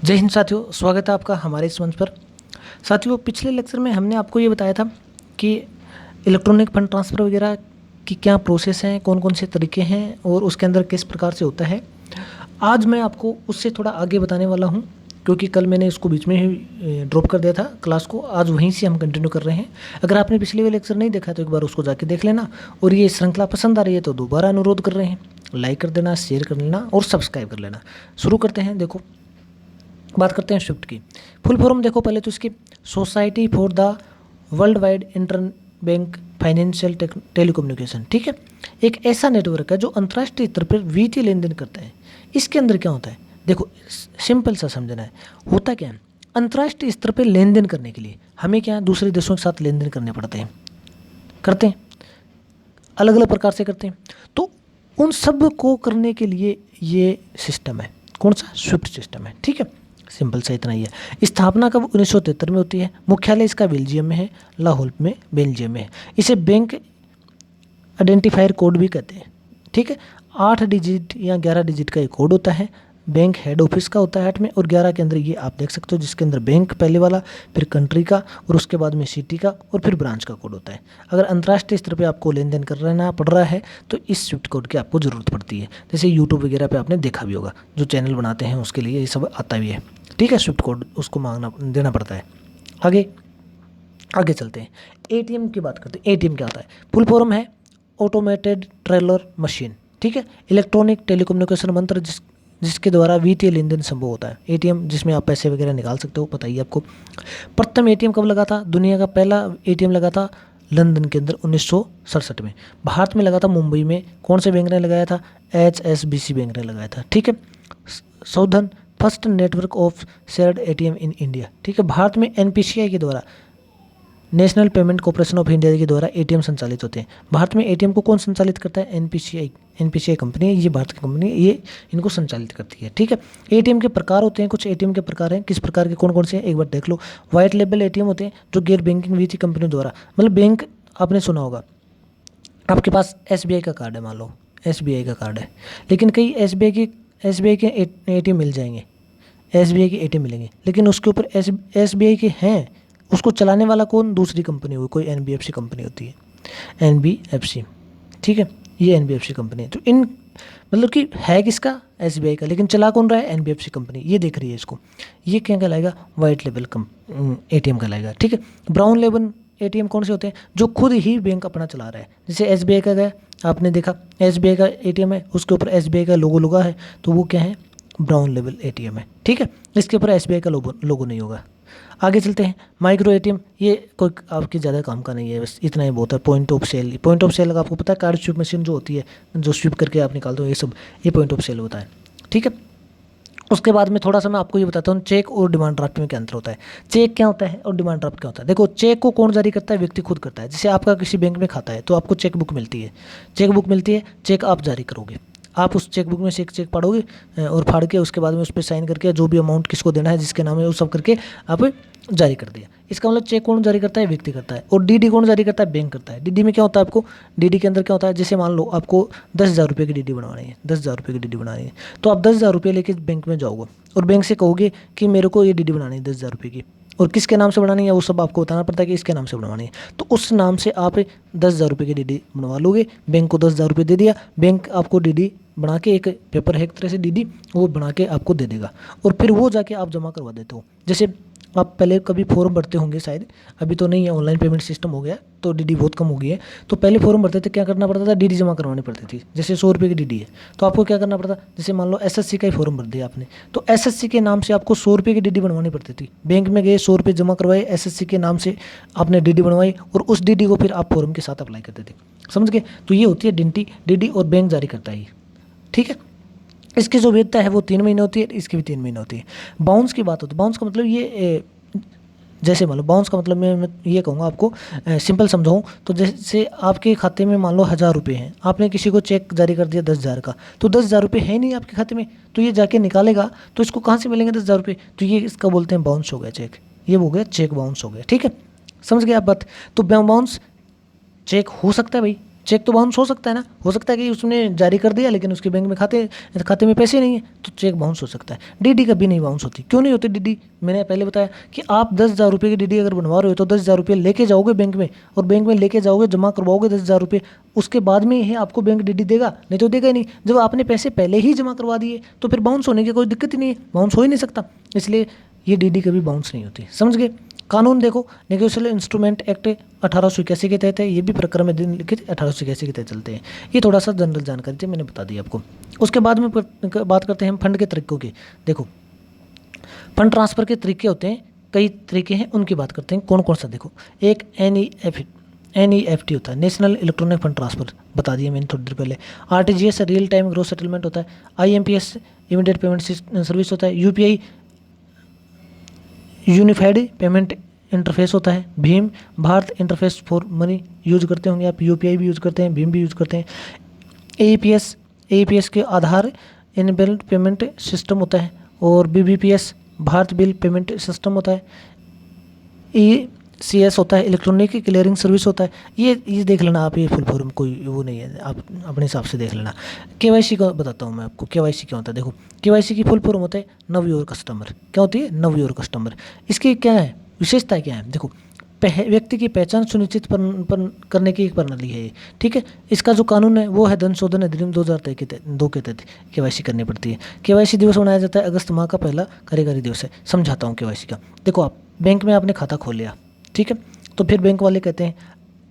जय हिंद साथियों, स्वागत है आपका हमारे इस मंच पर। साथियों, पिछले लेक्चर में हमने आपको ये बताया था कि इलेक्ट्रॉनिक फंड ट्रांसफ़र वगैरह की क्या प्रोसेस हैं, कौन कौन से तरीके हैं और उसके अंदर किस प्रकार से होता है। आज मैं आपको उससे थोड़ा आगे बताने वाला हूँ, क्योंकि कल मैंने इसको बीच में ही ड्रॉप कर दिया था क्लास को। आज वहीं से हम कंटिन्यू कर रहे हैं। अगर आपने पिछले वाले लेक्चर नहीं देखा तो एक बार उसको जाके देख लेना, और ये श्रृंखला पसंद आ रही है तो दोबारा अनुरोध कर रहे हैं, लाइक कर देना, शेयर कर लेना और सब्सक्राइब कर लेना। शुरू करते हैं। देखो, बात करते हैं स्विफ्ट की। फुल फॉर्म देखो पहले तो इसकी, society for the world wide inter bank financial telecommunication. ठीक है, एक ऐसा नेटवर्क है जो अंतर्राष्ट्रीय स्तर पर वित्तीय लेन देन करता है। इसके अंदर क्या होता है, देखो सिंपल सा समझना है। होता क्या है, अंतर्राष्ट्रीय स्तर पर लेन देन करने के लिए हमें क्या दूसरे देशों के साथ लेन देन करने पड़ते हैं, करते हैं, अलग अलग प्रकार से करते हैं। तो उन सब को करने के लिए ये सिस्टम है, कौन सा, स्विफ्ट सिस्टम है। ठीक है, सिंपल सा इतना ही है। स्थापना कब 1973 में होती है। मुख्यालय इसका बेल्जियम में है, लाहौल में, बेल्जियम में है। इसे बैंक आइडेंटिफायर कोड भी कहते हैं। ठीक है, 8 डिजिट या 11 डिजिट का एक कोड होता है। बैंक हेड ऑफिस का होता है 8 में, और 11 के अंदर ये आप देख सकते हो, जिसके अंदर बैंक पहले वाला, फिर कंट्री का, और उसके बाद में सिटी का, और फिर ब्रांच का कोड होता है। अगर अंतर्राष्ट्रीय स्तर पे आपको लेन देन करना पड़ रहा है तो इस स्विफ्ट कोड की आपको ज़रूरत पड़ती है। जैसे यूट्यूब वगैरह पे आपने देखा भी होगा, जो चैनल बनाते हैं उसके लिए ये सब आता भी है। ठीक है, स्विफ्ट कोड उसको मांगना देना पड़ता है। आगे आगे चलते हैं। एटीएम की बात करते हैं। एटीएम क्या होता है, फुल फॉर्म है ऑटोमेटेड ट्रेलर मशीन। ठीक है, इलेक्ट्रॉनिक टेलीकम्युनिकेशन मंत्र जिसके द्वारा वित्तीय लेन देन संभव होता है। एटीएम जिसमें आप पैसे वगैरह निकाल सकते हो, पता ही आपको। प्रथम एटीएम कब लगा था, दुनिया का पहला एटीएम लगा था लंदन के अंदर 1967 में। भारत में लगा था मुंबई में। कौन से बैंक ने लगाया था, HSBC बैंक ने लगाया था। ठीक है, southern first network of shared ATM in India. ठीक है, भारत में NPCI के द्वारा, national payment corporation of India के द्वारा एटीएम संचालित होते हैं। भारत में एटीएम को कौन संचालित करता है, NPCI कंपनी है, ये भारत की कंपनी है, ये इनको संचालित करती है। ठीक है, एटीएम के प्रकार होते हैं, कुछ एटीएम के प्रकार हैं। किस प्रकार के, कौन कौन से हैं एक बार देख लो। वाइट लेबल एटीएम होते हैं, जो गैर बैंकिंग वित्तीय कंपनियों द्वारा, मतलब बैंक, आपने सुना होगा, आपके पास SBI का कार्ड है, मान लो SBI का कार्ड है, लेकिन कई SBI के एटीएम मिल जाएंगे, SBI के एटीएम मिलेंगे, लेकिन उसके ऊपर SBI के हैं, उसको चलाने वाला कौन, दूसरी कंपनी हुई, कोई NBFC कंपनी होती है, NBFC। ठीक है, ये NBFC कंपनी है। तो इन मतलब कि है किसका, SBI का, लेकिन चला कौन रहा है, NBFC कंपनी, ये देख रही है इसको। ये क्या कहलाएगा, वाइट लेबल एटीएम कहलाएगा। ठीक है, ब्राउन लेबल एटीएम कौन से होते हैं, जो खुद ही बैंक अपना चला रहा है। जैसे SBI का गया, आपने देखा SBI का एटीएम है, उसके ऊपर SBI का लोगो लगा है, तो वो क्या है, ब्राउन लेबल एटीएम है। ठीक है, इसके ऊपर SBI का लोगो नहीं होगा। आगे चलते हैं। माइक्रो एटीएम, ये कोई आपके ज़्यादा काम का नहीं है, बस इतना ही बहुत है। पॉइंट ऑफ सेल का आपको पता है, कार्ड स्विप मशीन जो होती है, जो स्विप करके आप निकालते हो, ये सब, ये पॉइंट ऑफ सेल होता है। ठीक है, उसके बाद में थोड़ा सा मैं आपको ये बताता हूँ, चेक और डिमांड ड्राफ्ट में क्या अंतर होता है। चेक क्या होता है और डिमांड ड्राफ्ट क्या होता है। देखो, चेक को कौन जारी करता है, व्यक्ति खुद करता है। जैसे आपका किसी बैंक में खाता है तो आपको चेक बुक मिलती है, चेक आप जारी करोगे। आप उस चेक बुक में से एक चेक पढ़ोगे और फाड़ के उसके बाद में उस पर साइन करके जो भी अमाउंट किसको देना है, जिसके नाम है, वो सब करके आप जारी कर दिया। इसका मतलब चेक कौन जारी करता है, व्यक्ति करता है। और DD कौन जारी करता है, बैंक करता है। DD में क्या होता है, आपको DD के अंदर क्या होता है, जैसे मान लो आपको 10,000 रुपये की DD बनवानी है, 10,000 रुपये की DD बनानी है, तो आप 10,000 रुपये लेके बैंक में जाओगे और बैंक से कहोगे कि मेरे को ये DD बनानी है 10,000 रुपये की, और किसके नाम से बनानी है वो सब आपको बताना पड़ता है कि इसके नाम से बनवानी है। तो उस नाम से आप 10,000 रुपये की DD बनवा लोगे, बैंक को 10,000 रुपये दे दिया, बैंक आपको DD बना के, एक पेपर है एक तरह से DD, वो बना के आपको दे देगा, और फिर वो जाके आप जमा करवा देते हो। जैसे आप पहले कभी फॉर्म भरते होंगे शायद, अभी तो नहीं है, ऑनलाइन पेमेंट सिस्टम हो गया तो DD बहुत कम हो गई है। तो पहले फॉर्म भरते थे, क्या करना पड़ता था, DD जमा करवानी पड़ती थी। जैसे 100 रुपये की DD है तो आपको क्या करना पड़ता, जैसे मान लो SSC का ही फॉर्म भर दिया आपने, तो SSC के नाम से आपको 100 रुपये की DD बनवानी पड़ती थी। बैंक में गए, 100 रुपये जमा करवाए, SSC के नाम से आपने DD बनवाई, और उस DD को फिर आप फॉर्म के साथ अप्लाई करते थे। समझ गए, तो ये होती है DD, और बैंक जारी करता है। ठीक है, इसकी जो वैधता है वो 3 महीने होती है, इसकी भी 3 महीने होती है। बाउंस की बात होती है, बाउंस का मतलब ये, जैसे मान लो बाउंस का मतलब मैं ये कहूँगा आपको, सिंपल समझाऊँ तो, जैसे आपके खाते में मान लो 1,000 रुपये हैं, आपने किसी को चेक जारी कर दिया 10,000 का, तो 10,000 रुपये है नहीं आपके खाते में, तो ये जाके निकालेगा तो इसको कहाँ से मिलेंगे 10,000 रुपये, तो ये इसका बोलते हैं बाउंस हो गया चेक, ये हो गया चेक बाउंस हो गया। ठीक है, समझ गए आप बात। तो बाउंस चेक हो सकता है भाई, चेक तो बाउंस हो सकता है ना, हो सकता है कि उसने जारी कर दिया लेकिन उसके बैंक में खाते में पैसे नहीं है, तो चेक बाउंस हो सकता है। डीडी कभी नहीं बाउंस होती। क्यों नहीं होती डीडी? मैंने पहले बताया कि आप 10,000 रुपये की डीडी अगर बनवा रहे हो तो 10,000 रुपये लेके जाओगे बैंक में, और बैंक में लेके जाओगे, जमा करवाओगे 10,000 रुपये, उसके बाद में ही आपको बैंक डीडी देगा, नहीं तो देगा ही नहीं। जब आपने पैसे पहले ही जमा करवा दिए तो फिर बाउंस होने की कोई दिक्कत ही नहीं है, बाउंस हो ही नहीं सकता। इसलिए ये डीडी कभी बाउंस नहीं होती। समझ गए? कानून देखो, नेगोशिएबल इंस्ट्रूमेंट एक्ट 1881 के तहत है, ये भी प्रकरण में दिन लिखित 1881 के तहत चलते हैं। ये थोड़ा सा जनरल जानकारी थी, मैंने बता दी आपको। उसके बाद में बात करते हैं हम फंड के तरीकों की। देखो, फंड ट्रांसफ़र के तरीके होते हैं, कई तरीके हैं, उनकी बात करते हैं। कौन कौन सा? देखो, एक NEFT होता है, नेशनल इलेक्ट्रॉनिक फंड ट्रांसफ़र, बता दिया मैंने थोड़ी देर पहले। RTGS real time gross settlement होता है। IMPS इमीडिएट पेमेंट सर्विस होता है। UPI यूनिफाइड पेमेंट इंटरफेस होता है। Bhim Bharat interface for money use करते होंगे आप, UPI भी यूज करते हैं, भीम भी यूज करते हैं। AEPS के आधार इनबिल्ट पेमेंट सिस्टम होता है। और BBPS Bharat bill payment system होता है। ECS होता है, इलेक्ट्रॉनिक क्लियरिंग सर्विस होता है। ये देख लेना आप, ये फुल फॉर्म कोई वो नहीं है, आप अपने हिसाब से देख लेना। KYC का बताता हूँ मैं आपको, KYC क्या होता है। देखो, KYC की फुल फॉर्म होता है नव योर कस्टमर। क्या होती है? नव योर कस्टमर। इसकी क्या है विशेषता, क्या है? देखो, व्यक्ति की पहचान सुनिश्चित करने की एक प्रणाली है ये, ठीक है। इसका जो कानून है वो है धन शोधन अधिनियम 2002 के तहत KYC करनी पड़ती है। KYC दिवस मनाया जाता है अगस्त माह का पहला कार्यकारी दिवस है। समझाता हूँ KYC का। देखो, आप बैंक में आपने खाता खोल लिया, ठीक है, तो फिर बैंक वाले कहते हैं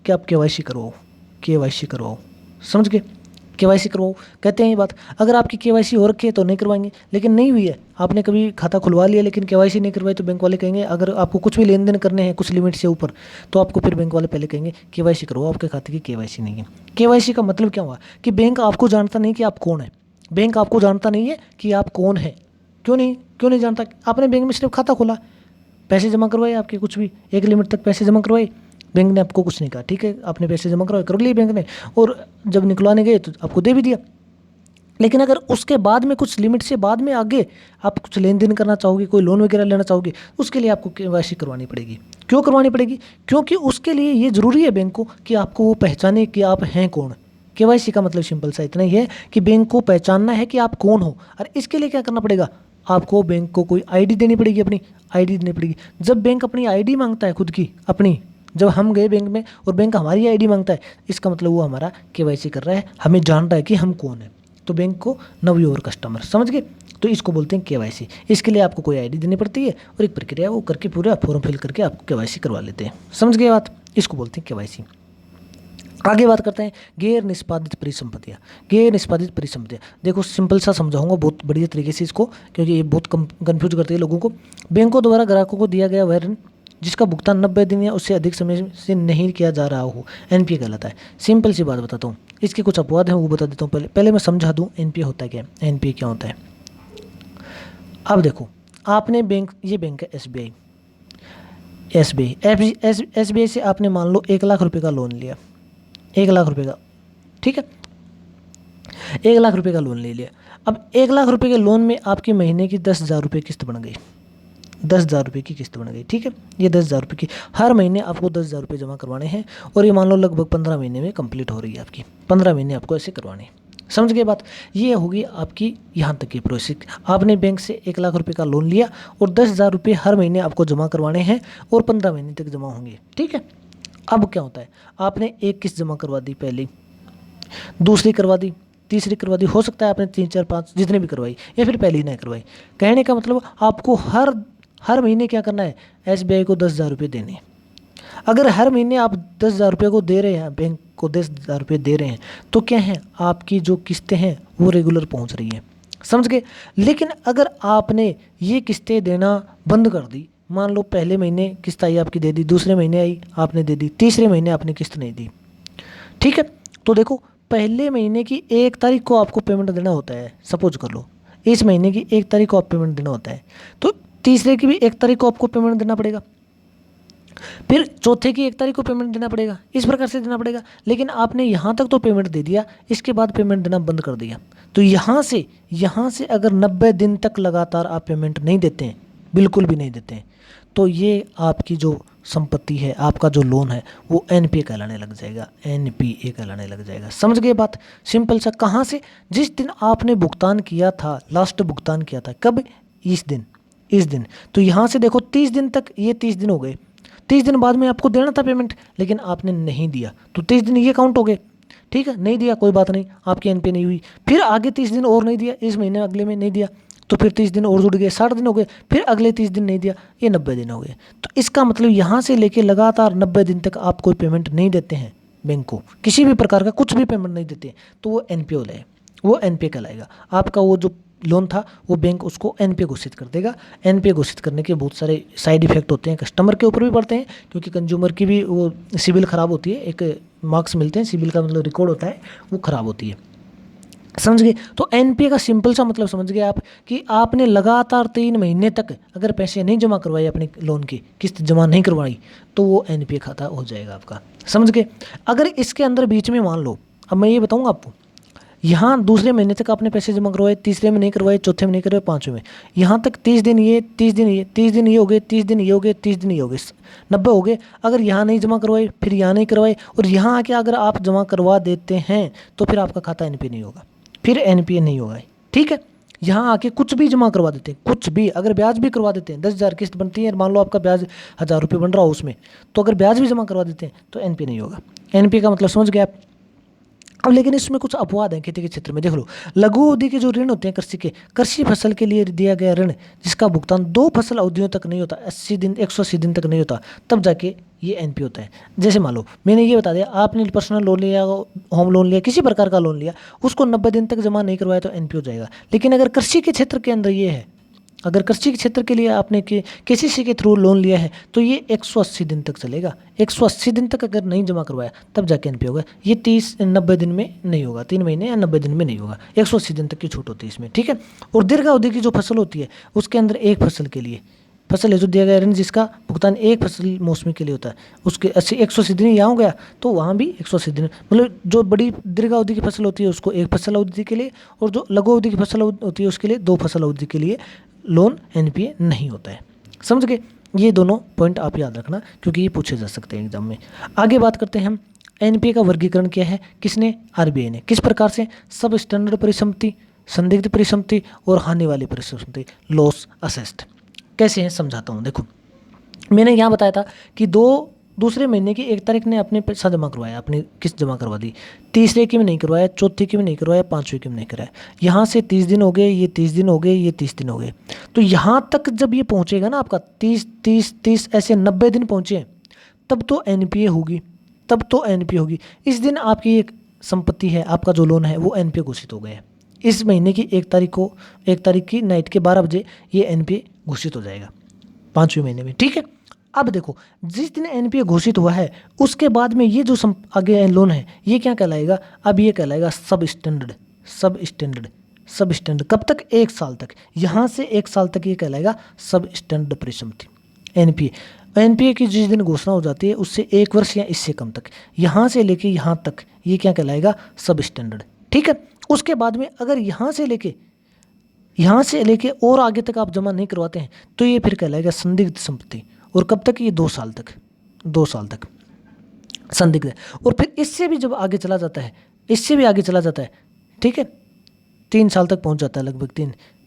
कि आप KYC करवाओ। समझ गए? KYC करवाओ, कहते हैं ये बात। अगर आपकी KYC हो रखी है तो नहीं करवाएंगे, लेकिन नहीं हुई है, आपने कभी खाता खुलवा लिया लेकिन KYC नहीं करवाई, तो बैंक वाले कहेंगे, अगर आपको कुछ भी लेन देन करने हैं कुछ लिमिट से ऊपर, तो आपको फिर बैंक वाले पहले कहेंगे KYC करवाओ, आपके खाते की KYC नहीं है। KYC का मतलब क्या हुआ कि बैंक आपको जानता नहीं कि आप कौन है। बैंक आपको जानता नहीं है कि आप कौन है। क्यों नहीं जानता? आपने बैंक में सिर्फ खाता खोला, पैसे जमा करवाए, आपके कुछ भी एक लिमिट तक पैसे जमा करवाए, बैंक ने आपको कुछ नहीं कहा, ठीक है, आपने पैसे जमा करवाए, कर लिए बैंक ने, और जब निकलवाने गए तो आपको दे भी दिया। लेकिन अगर उसके बाद में कुछ लिमिट से बाद में आगे आप कुछ लेन देन करना चाहोगे, कोई लोन वगैरह लेना चाहोगे, उसके लिए आपको KYC करवानी पड़ेगी। क्यों करवानी पड़ेगी? क्योंकि उसके लिए ये ज़रूरी है बैंक को कि आपको वो पहचाने कि आप हैं कौन। KYC का मतलब सिंपल सा इतना ही है कि बैंक को पहचानना है कि आप कौन हो। और इसके लिए क्या करना पड़ेगा? आपको बैंक को कोई ID देनी पड़ेगी, अपनी ID देनी पड़ेगी। जब बैंक अपनी ID मांगता है खुद की अपनी, जब हम गए बैंक में और बैंक हमारी ID मांगता है, इसका मतलब वो हमारा KYC कर रहा है, हमें जान रहा है कि हम कौन है। तो बैंक को नव योर कस्टमर, समझ गए? तो इसको बोलते हैं KYC। इसके लिए आपको कोई ID देनी पड़ती है और एक प्रक्रिया वो करके पूरा फॉर्म फिल करके आपको KYC करवा लेते हैं। समझ गए बात? इसको बोलते हैं KYC। आगे बात करते हैं गैर निष्पादित परिसंपत्तियाँ। देखो, सिंपल सा समझाऊंगा बहुत बढ़िया तरीके से इसको, क्योंकि ये बहुत कंफ्यूज करती है लोगों को। बैंकों द्वारा ग्राहकों को दिया गया वह ऋण जिसका भुगतान 90 दिन या उससे अधिक समय से नहीं किया जा रहा हो, NPA कहलाता है। सिंपल सी बात बताता हूँ, इसके कुछ अपवाद हैं वो बता देता हूँ। पहले मैं समझा दूँ NPA होता है क्या, NPA क्या होता है। अब देखो, आपने बैंक, ये बैंक है SBI से आपने मान लो 1 लाख रुपये का लोन लिया, 1 लाख रुपये का, ठीक है, 1 लाख रुपये का लोन ले लिया। अब 1 लाख रुपये के लोन में आपकी महीने की 10,000 रुपये किस्त बन गई, 10,000 रुपये की किस्त बन गई, ठीक है। ये 10,000 रुपये की हर महीने आपको 10,000 रुपये जमा करवाने हैं, और ये मान लो लगभग 15 महीने में कंप्लीट हो रही है आपकी, 15 महीने आपको ऐसे करवाने हैं। समझ गए बात? ये होगी आपकी यहाँ तक की प्रोसेस। आपने बैंक से 1 लाख रुपये का लोन लिया और 10,000 रुपये हर महीने आपको जमा करवाने हैं और 15 महीने तक जमा होंगे, ठीक है। अब क्या होता है, आपने एक किस्त जमा करवा दी, पहली, दूसरी करवा दी, तीसरी करवा दी, हो सकता है आपने 3, 4, 5 जितने भी करवाई, या फिर पहली नहीं करवाई। कहने का मतलब आपको हर महीने क्या करना है, SBI को 10,000 रुपये देने हैं। अगर हर महीने आप 10,000 रुपये को दे रहे हैं, बैंक को 10,000 रुपये दे रहे हैं, तो क्या है, आपकी जो किस्तें हैं वो रेगुलर पहुंच रही हैं। समझ गए? लेकिन अगर आपने ये किस्तें देना बंद कर दी, मान लो पहले महीने किस्त आई आपकी, दे दी, दूसरे महीने आई आपने दे दी, तीसरे महीने आपने किस्त नहीं दी, ठीक है, तो देखो, पहले महीने की 1 तारीख को आपको पेमेंट देना होता है। सपोज कर लो इस महीने की 1 तारीख को आप पेमेंट देना होता है, तो तीसरे की भी 1 तारीख को आपको पेमेंट देना पड़ेगा, फिर चौथे की 1 तारीख को पेमेंट देना पड़ेगा, इस प्रकार से देना पड़ेगा। लेकिन आपने यहाँ तक तो पेमेंट दे दिया, इसके बाद पेमेंट देना बंद कर दिया, तो यहाँ से अगर 90 दिन तक लगातार आप पेमेंट नहीं देते हैं, बिल्कुल भी नहीं देते हैं। तो ये आपकी जो संपत्ति है, आपका जो लोन है, वो एनपीए कहलाने लग जाएगा, एनपीए कहलाने लग जाएगा। समझ गए बात? सिंपल सा। कहाँ से? जिस दिन आपने भुगतान किया था, लास्ट भुगतान किया था, कब? इस दिन। तो यहाँ से देखो 30 दिन तक, ये 30 दिन हो गए। 30 दिन बाद में आपको देना था पेमेंट, लेकिन आपने नहीं दिया, तो 30 दिन ये काउंट हो गए। ठीक है, नहीं दिया कोई बात नहीं, आपकी एनपीए नहीं हुई। फिर आगे 30 दिन और नहीं दिया, इस महीने अगले में नहीं दिया, तो फिर 30 दिन और जुड़ गए, 60 दिन हो गए। फिर अगले 30 दिन नहीं दिया, ये 90 दिन हो गए। तो इसका मतलब यहाँ से लेके लगातार 90 दिन तक आप कोई पेमेंट नहीं देते हैं बैंक को, किसी भी प्रकार का कुछ भी पेमेंट नहीं देते, तो वो एनपीए हो जाए, वो एनपीए कहलाएगा। आपका वो जो लोन था वो बैंक उसको एनपीए घोषित कर देगा। एनपीए घोषित करने के बहुत सारे साइड इफेक्ट होते हैं, कस्टमर के ऊपर भी पड़ते हैं, क्योंकि कंज्यूमर की भी वो सिविल ख़राब होती है, एक मार्क्स मिलते हैं, सिविल का मतलब रिकॉर्ड होता है, वो ख़राब होती है। समझ गए? तो एनपीए का सिंपल सा मतलब समझ गए आप, कि आपने लगातार 3 महीने तक अगर पैसे नहीं जमा करवाए, अपने लोन की किस्त जमा नहीं करवाई, तो वो एनपीए खाता हो जाएगा आपका। समझ गए? अगर इसके अंदर बीच में मान लो, अब मैं ये बताऊंगा आपको, यहाँ दूसरे महीने तक आपने पैसे जमा करवाए, तीसरे में नहीं करवाए, चौथे में नहीं करवाए, पाँचवें में, यहाँ तक 30 दिन ये, 30 दिन ये, 30 दिन ये हो गए, 30 दिन ये हो गए, 30 दिन ये हो गए, 90 हो गए। अगर यहाँ नहीं जमा करवाए, फिर यहाँ नहीं करवाए, और यहाँ आके अगर आप जमा करवा देते हैं, तो फिर आपका खाता एनपीए नहीं होगा, फिर एनपीए नहीं होगा। ठीक है? यहाँ आके कुछ भी जमा करवा देते हैं, कुछ भी, अगर ब्याज भी करवा देते हैं, 10,000 किस्त बनती है, मान लो आपका ब्याज 1,000 रुपये बन रहा हो उसमें, तो अगर ब्याज भी जमा करवा देते हैं तो एनपीए नहीं होगा। एनपीए का मतलब समझ गए आप? अब लेकिन इसमें कुछ अपवाद हैं खेती के क्षेत्र में। देख लो, लघु अवधि के जो ऋण होते हैं कृषि के, कृषि फसल के लिए दिया गया ऋण जिसका भुगतान 2 फसल अवधियों तक नहीं होता, 80 दिन 180 दिन तक नहीं होता, तब जाके ये एनपीए होता है। जैसे मान लो मैंने ये बता दिया, आपने पर्सनल लोन लिया, होम लोन लिया, किसी प्रकार का लोन लिया, उसको 90 दिन तक जमा नहीं करवाया तो एनपीए हो जाएगा। लेकिन अगर कृषि के क्षेत्र के अंदर ये है, अगर कृषि के क्षेत्र के लिए आपने केसीसी के थ्रू लोन लिया है, तो ये 180 दिन तक चलेगा। 180 दिन तक अगर नहीं जमा करवाया तब जाके एनपीए होगा। ये 90 दिन में नहीं होगा, 3 महीने या 90 दिन में नहीं होगा, 180 दिन तक की छूट होती है इसमें। ठीक है? और दीर्घ अवधि की जो फसल होती है, उसके अंदर एक फसल के लिए फसल है जो दिया गया ऋण जिसका भुगतान एक फसल मौसमी के लिए होता है, उसके 180 दिन यहाँ हो गया, तो वहाँ भी 180 दिन, मतलब जो बड़ी दीर्घ अवधि की फसल होती है उसको एक फसल अवधि के लिए, और जो लघु अवधि की फसल होती है उसके लिए 2 फसल अवधि के लिए लोन एनपीए नहीं होता है। समझ गए? ये दोनों पॉइंट आप याद रखना, क्योंकि ये पूछे जा सकते हैं एग्जाम में। आगे बात करते हैं हम, एनपीए का वर्गीकरण क्या है, किसने? आरबीआई ने। किस प्रकार से? सब स्टैंडर्ड परिसंपत्ति, संदिग्ध परिसंपत्ति और हानि वाली परिसंपत्ति, लॉस असेस्ड। कैसे हैं समझाता हूँ। देखो, मैंने यहाँ बताया था कि दूसरे महीने की 1 तारीख ने अपने पैसा जमा करवाया, अपनी किस्त जमा करवा दी, तीसरे की में नहीं करवाया, चौथे की में नहीं करवाया, पाँचवें की में नहीं कराया, यहाँ से 30 दिन हो गए, ये 30 दिन हो गए, ये 30 दिन हो गए। तो यहाँ तक जब ये पहुँचेगा ना आपका 30 ऐसे 90 दिन पहुँचे, तब तो एनपीए होगी, तब तो एनपीए होगी। इस दिन आपकी एक संपत्ति है, आपका जो लोन है वो एनपीए घोषित हो गया है। इस महीने की 1 तारीख की नाइट के 12 बजे ये एनपीए घोषित हो जाएगा 5वें महीने में। ठीक है? अब देखो, जिस दिन एनपीए घोषित हुआ है उसके बाद में ये जो आगे लोन है ये क्या कहलाएगा? अब ये कहलाएगा सब स्टैंडर्ड। कब तक? 1 साल तक। यहाँ से 1 साल तक ये कहलाएगा सब स्टैंडर्ड परिसंपत्ति एनपीए की जिस दिन घोषणा हो जाती है उससे 1 वर्ष या इससे कम तक, यहाँ से लेके यहाँ तक ये क्या कहलाएगा? सब स्टैंडर्ड। ठीक है? उसके बाद में अगर यहाँ से लेके और आगे तक आप जमा नहीं करवाते हैं तो ये फिर कहलाएगा संदिग्ध संपत्ति। और कब तक? ये 2 साल तक संदिग्ध है। और फिर इससे भी जब आगे चला जाता है, ठीक है, 3 साल तक पहुंच जाता है, लगभग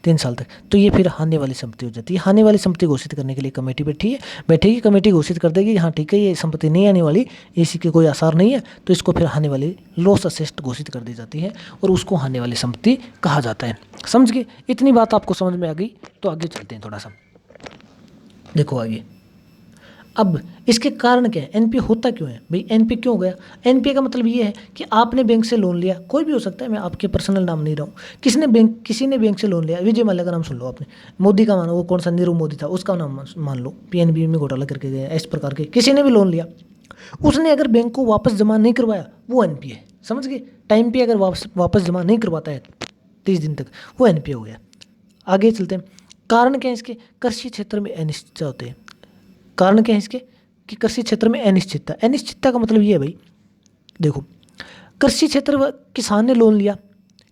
3 साल तक, तो ये फिर हानि वाली संपत्ति हो जाती है। हानि वाली संपत्ति घोषित करने के लिए कमेटी बैठेगी, कमेटी घोषित कर देगी, हाँ ठीक है ये संपत्ति नहीं आने वाली, इसी के कोई आसार नहीं है, तो इसको फिर हानि वाली लॉस असेस्ट घोषित कर दी जाती है और उसको हानि वाली संपत्ति कहा जाता है। समझ गए? इतनी बात आपको समझ में आ गई, तो आगे चलते हैं थोड़ा सा। देखो आगे, अब इसके कारण क्या है? एनपीए होता क्यों है भाई? एनपीए क्यों हो गया? एनपीए का मतलब ये है कि आपने बैंक से लोन लिया, कोई भी हो सकता है, मैं आपके पर्सनल नाम नहीं रहा हूँ, किसी ने बैंक से लोन लिया, विजय माल्या का नाम सुन लो आपने, मोदी का मानो, वो कौन सा नीरव मोदी था उसका नाम मान लो, पीएनबी में घोटाला करके गया, इस प्रकार के किसी ने भी लोन लिया, उसने अगर बैंक को वापस जमा नहीं करवाया, वो एनपीए। समझ गए? टाइम पे अगर वापस जमा नहीं करवाता है 30 दिन तक, वो एनपीए हो गया। आगे चलते हैं। कारण क्या है इसके? कृषि क्षेत्र में अनिश्चितता होते हैं। कारण क्या है इसके? कि कृषि क्षेत्र में अनिश्चितता का मतलब ये है भाई, देखो, कृषि क्षेत्र किसान ने लोन लिया,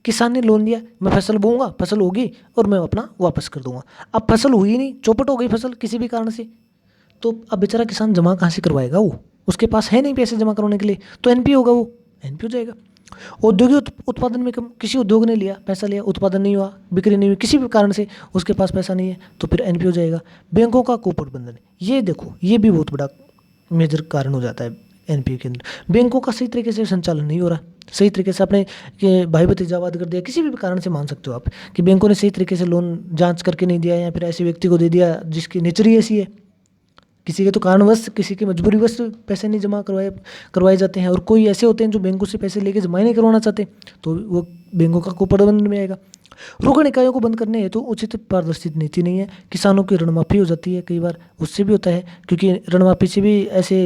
किसान ने लोन लिया, मैं फसल बोऊंगा, फसल होगी और मैं अपना वापस कर दूंगा। अब फसल हुई नहीं, चौपट हो गई फसल किसी भी कारण से, तो अब बेचारा किसान जमा कहाँ से करवाएगा? वो उसके पास है नहीं पैसे जमा करवाने के लिए, तो एनपीए होगा, वो एनपीए हो जाएगा। औद्योगिक उत्पादन में कम, किसी उद्योग ने लिया, पैसा लिया, उत्पादन नहीं हुआ, बिक्री नहीं हुई, किसी भी कारण से उसके पास पैसा नहीं है, तो फिर एनपीए हो जाएगा। बैंकों का कुप्रबंधन, ये देखो, ये भी बहुत बड़ा मेजर कारण हो जाता है एनपीए के अंदर। बैंकों का सही तरीके से संचालन नहीं हो रहा, सही तरीके से अपने के भाई भतीजावाद कर दिया, किसी भी कारण से मान सकते हो आप कि बैंकों ने सही तरीके से लोन जांच करके नहीं दिया, या फिर ऐसे व्यक्ति को दे दिया जिसकी नेचर ही ऐसी है। किसी के तो कारणवश, किसी के मजबूरीवश पैसे नहीं जमा करवाए जाते हैं, और कोई ऐसे होते हैं जो बैंकों से पैसे लेके जमा ही नहीं करवाना चाहते, तो वो बैंकों का कुप्रबंधन में आएगा। रोकड़ इकाइयों को बंद करने हेतु उचित पारदर्शी नीति नहीं है। किसानों की ऋण माफी हो जाती है, कई बार उससे भी होता है, क्योंकि ऋण माफी से भी ऐसे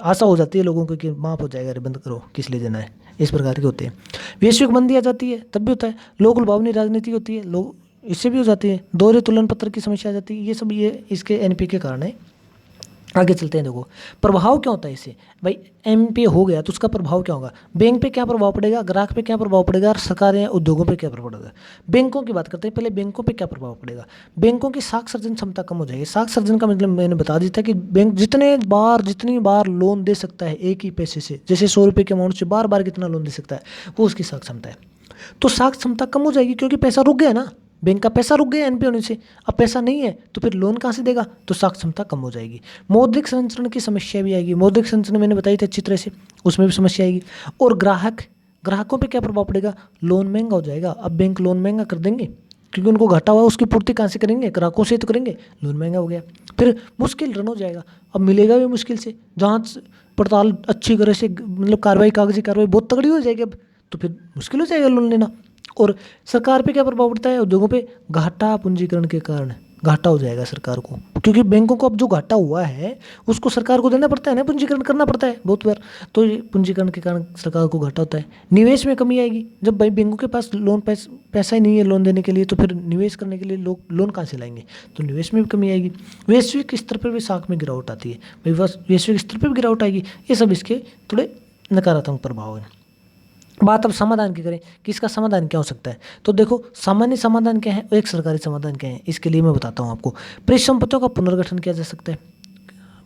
आशा हो जाती है लोगों को कि माफ़ हो जाएगा, अरे बंद करो, किस लिए देना है, इस प्रकार के होते हैं। वैश्विक मंदी आ जाती है, तब भी होता है। लोक लुभावनी राजनीति होती है, लोग इससे भी हो जाती है। दोहरे तुलन पत्र की समस्या आ जाती है। ये सब ये इसके एनपीए के कारण है। आगे चलते हैं, देखो प्रभाव क्या होता है इससे। भाई एमपीए हो गया तो उसका प्रभाव क्या होगा? बैंक पे क्या प्रभाव पड़ेगा, ग्राहक पे क्या प्रभाव पड़ेगा, और सरकार या उद्योगों पे क्या प्रभाव पड़ेगा? बैंकों की बात करते हैं पहले। बैंकों पे क्या प्रभाव पड़ेगा? बैंकों की साख सर्जन क्षमता कम हो जाएगी। साख सर्जन का मतलब मैंने बता दिया था कि बैंक जितनी बार लोन दे सकता है एक ही पैसे से, जैसे 100 रुपये के अमाउंट से बार बार कितना लोन दे सकता है, वो उसकी साख क्षमता है। तो साख क्षमता कम हो जाएगी, क्योंकि पैसा रुक गया ना, बैंक का पैसा रुक गया एनपीए होने से। अब पैसा नहीं है तो फिर लोन कहाँ से देगा? तो साख क्षमता कम हो जाएगी। मौद्रिक संचरण की समस्या भी आएगी। मौद्रिक संचरण मैंने बताई थी अच्छी तरह से, उसमें भी समस्या आएगी। और ग्राहकों पे क्या प्रभाव पड़ेगा? लोन महंगा हो जाएगा। अब बैंक लोन महंगा कर देंगे, क्योंकि उनको घाटा हुआ, उसकी पूर्ति कहाँ से करेंगे? ग्राहकों से तो करेंगे। लोन महंगा हो गया, फिर मुश्किल ऋण हो जाएगा। अब मिलेगा भी मुश्किल से, जांच पड़ताल अच्छी तरह से, मतलब कागजी कार्रवाई बहुत तगड़ी हो जाएगी अब, तो फिर मुश्किल हो जाएगा लोन लेना। और सरकार पे क्या प्रभाव पड़ता है? उद्योगों पे घाटा पूंजीकरण के कारण घाटा हो जाएगा सरकार को, क्योंकि बैंकों को अब जो घाटा हुआ है उसको सरकार को देना पड़ता है ना, पूंजीकरण करना पड़ता है बहुत बार, तो ये पूंजीकरण के कारण सरकार को घाटा होता है। निवेश में कमी आएगी। जब भाई बैंकों के पास पैसा ही नहीं है लोन देने के लिए, तो फिर निवेश करने के लिए लोग लोन कहाँ से लाएंगे? तो निवेश में भी कमी आएगी। वैश्विक स्तर पर भी साख में गिरावट आती है, भाई वैश्विक स्तर पर भी गिरावट आएगी। ये सब इसके थोड़े नकारात्मक प्रभाव हैं। बात अब समाधान की करें कि इसका समाधान क्या हो सकता है, तो देखो सामान्य समाधान क्या है और एक सरकारी समाधान क्या है, इसके लिए मैं बताता हूँ आपको। परिसंपत्तियों का पुनर्गठन किया जा सकता है,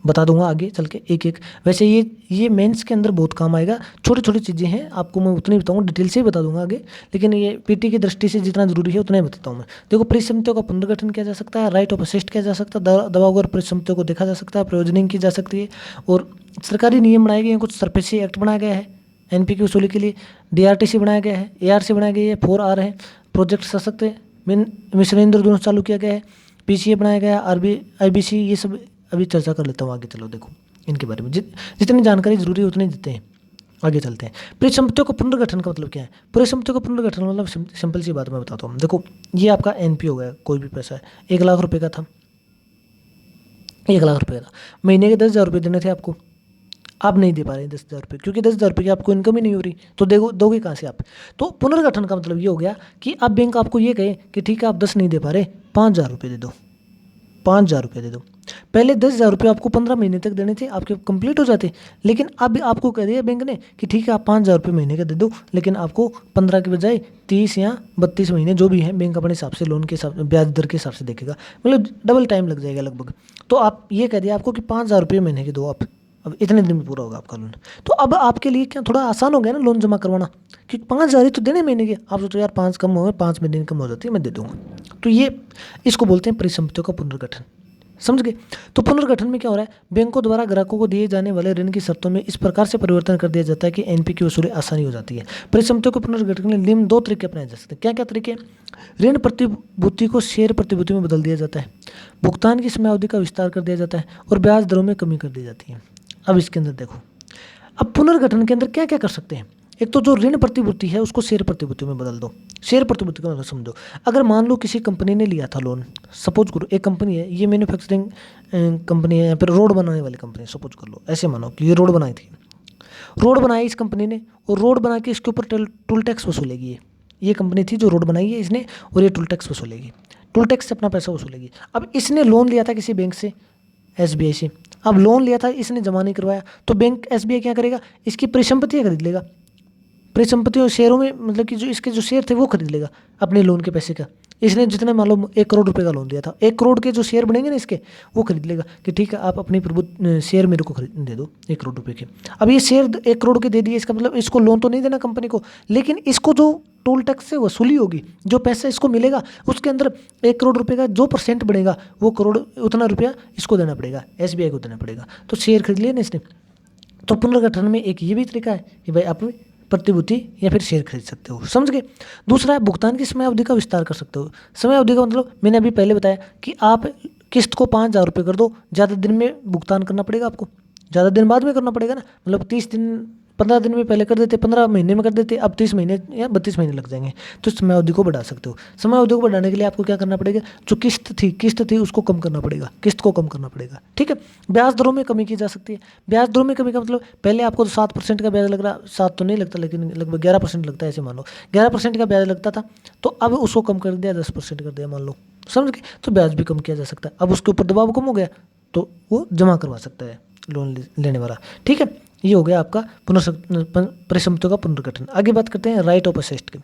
बता दूंगा आगे चल के एक एक। वैसे ये मेंस के अंदर बहुत काम आएगा। छोटी छोटी चीज़ें हैं, आपको मैं उतनी बताऊंगा, डिटेल से ही बता दूंगा आगे, लेकिन ये पीटी की दृष्टि से जितना जरूरी है उतना ही बताता हूँ मैं। देखो परिसंपत्तियों का पुनर्गठन किया जा सकता है, राइट ऑफ असिस्ट किया जा सकता है, दबावगर परिसंपत्तियों को देखा जा सकता है, प्रयोजनिंग की जा सकती है, और सरकारी नियम बनाए गए हैं। कुछ सरफेसी एक्ट बनाया गया है एनपी की वसूली के लिए, डीआरटीसी बनाया गया है, एआरसी बनाया गया है, 4R है, प्रोजेक्ट सशक्त मिशन इंद्रधनुष चालू किया गया है, पीसीए बनाया गया है, आईबीसी, ये सब अभी चर्चा कर लेता हूँ आगे। चलो देखो इनके बारे में जितनी जानकारी जरूरी है उतनी देते हैं। आगे चलते हैं। परिसंपत्तियों का पुनर्गठन का मतलब क्या है? परिसंपत्तियों का पुनर्गठन मतलब सिंपल सी बात मैं बताता हूँ। देखो ये आपका एनपी हो गया, कोई भी पैसा है, 1 लाख रुपये का था, 1 लाख रुपये का, महीने के 10,000 रुपये देने थे आपको, आप नहीं दे पा रहे हैं 10,000 रुपये, क्योंकि 10,000 रुपये की आपको इनकम ही नहीं हो रही, तो दोगे कहाँ से आप? तो पुनर्गठन का मतलब ये हो गया कि अब बैंक आपको ये कहे कि ठीक है आप 10 नहीं दे पा रहे, 5,000 रुपये दे दो, 5,000 रुपये दे दो। पहले 10,000 रुपये आपको 15 महीने तक देने थे, आपके कंप्लीट हो जाते, लेकिन अब आपको कह दिया बैंक ने कि ठीक है आप 5,000 रुपये महीने का दे दो, लेकिन आपको 15 के बजाय 30 या 32 महीने जो भी है बैंक अपने हिसाब से लोन के हिसाब ब्याज दर के हिसाब से देखेगा, मतलब डबल टाइम लग जाएगा लगभग। तो आप ये कह दिया आपको कि 5,000 रुपये महीने के दो आप, अब इतने दिन में पूरा होगा आपका लोन। तो अब आपके लिए क्या थोड़ा आसान हो गया ना लोन जमा करवाना, क्योंकि 5,000 ही तो देने महीने के। आप सोचो यार 5 कम हो गए, 5 महीने कम हो जाती है, मैं दे दूंगा। तो ये इसको बोलते हैं परिसंपत्तियों का पुनर्गठन, समझ गए? तो पुनर्गठन में क्या हो रहा है? बैंकों द्वारा ग्राहकों को दिए जाने वाले ऋण की शर्तों में इस प्रकार से परिवर्तन कर दिया जाता है कि एनपी की वसूली आसानी हो जाती है। परिसंपत्तियों के पुनर्गठन के लिए निम्न 2 तरीके अपनाए जा सकते हैं। क्या क्या तरीके? ऋण प्रतिभूति को शेयर प्रतिभूति में बदल दिया जाता है, भुगतान की समयावधि का विस्तार कर दिया जाता है, और ब्याज दरों में कमी कर दी जाती है। अब इसके अंदर देखो, अब पुनर्गठन के अंदर क्या क्या कर सकते हैं। एक तो जो ऋण प्रतिभूति है उसको शेयर प्रतिभूति में बदल दो। शेयर प्रतिभूति का मतलब समझो, अगर मान लो किसी कंपनी ने लिया था लोन, सपोज करो एक कंपनी है, ये मैन्युफैक्चरिंग कंपनी है या फिर रोड बनाने वाली कंपनी, सपोज कर लो, ऐसे मानो कि ये रोड बनाई थी, रोड बनाई इस कंपनी ने, और रोड बना के इसके ऊपर टोल टैक्स वसूलेगी। ये कंपनी थी जो रोड बनाई है इसने, और ये टोल टैक्स वसूलेगी, टोल टैक्स से अपना पैसा वसूलेगी। अब इसने लोन लिया था किसी बैंक से, एसबीआई से, अब लोन लिया था इसने जमा नहीं करवाया, तो बैंक एसबीआई क्या करेगा? इसकी परिसंपत्तियां खरीद लेगा, परिसंपत्तियों शेयरों में मतलब कि जो इसके जो शेयर थे वो खरीद लेगा अपने लोन के पैसे का। इसने जितने मान लो 1 करोड़ रुपए का लोन दिया था, 1 करोड़ के जो शेयर बनेंगे ना इसके, वो खरीद लेगा कि ठीक है आप अपनी शेयर मेरे को खरीद दे दो 1 करोड़ रुपए के। अब ये शेयर 1 करोड़ के दे दिए, इसका मतलब इसको लोन तो नहीं देना कंपनी को, लेकिन इसको जो टोल टैक्स से वसूली होगी, जो पैसा इसको मिलेगा उसके अंदर 1 करोड़ रुपए का जो % बढ़ेगा वो करोड़ उतना रुपया इसको देना पड़ेगा, SBI को देना पड़ेगा। तो शेयर खरीद लिया ना इसने। तो पुनर्गठन में एक ये भी तरीका है कि भाई आप प्रतिभूति या फिर शेयर खरीद सकते हो, समझ गए। दूसरा है भुगतान की समय अवधि का विस्तार कर सकते हो। समय अवधि का मतलब मैंने अभी पहले बताया कि आप किस्त को 5,000 रुपये कर दो, ज़्यादा दिन में भुगतान करना पड़ेगा आपको, ज़्यादा दिन बाद में करना पड़ेगा ना, मतलब 30 दिन 15 दिन में पहले कर देते, 15 महीने में कर देते, अब 30 महीने या 32 महीने लग जाएंगे। तो समय अवधि को बढ़ा सकते हो। समय अवधि को बढ़ाने के लिए आपको क्या करना पड़ेगा, जो किस्त थी उसको कम करना पड़ेगा, किस्त को कम करना पड़ेगा, ठीक है। ब्याज दरों में कमी की जा सकती है। ब्याज दरों में कमी का मतलब पहले आपको 7% का ब्याज लग रहा, 7 तो नहीं लगता लेकिन लगभग 11% लगता है, ऐसे मान लो 11% का ब्याज लगता था, तो अब उसको कम कर दिया, 10% कर दिया मान लो, समझ गए। तो ब्याज भी कम किया जा सकता है। अब उसके ऊपर दबाव कम हो गया तो वो जमा करवा सकता है लोन लेने वाला, ठीक है। ये हो गया आपका परिसंपत्तियों का पुनर्गठन। आगे बात करते हैं राइट ऑफ असेस्ट की।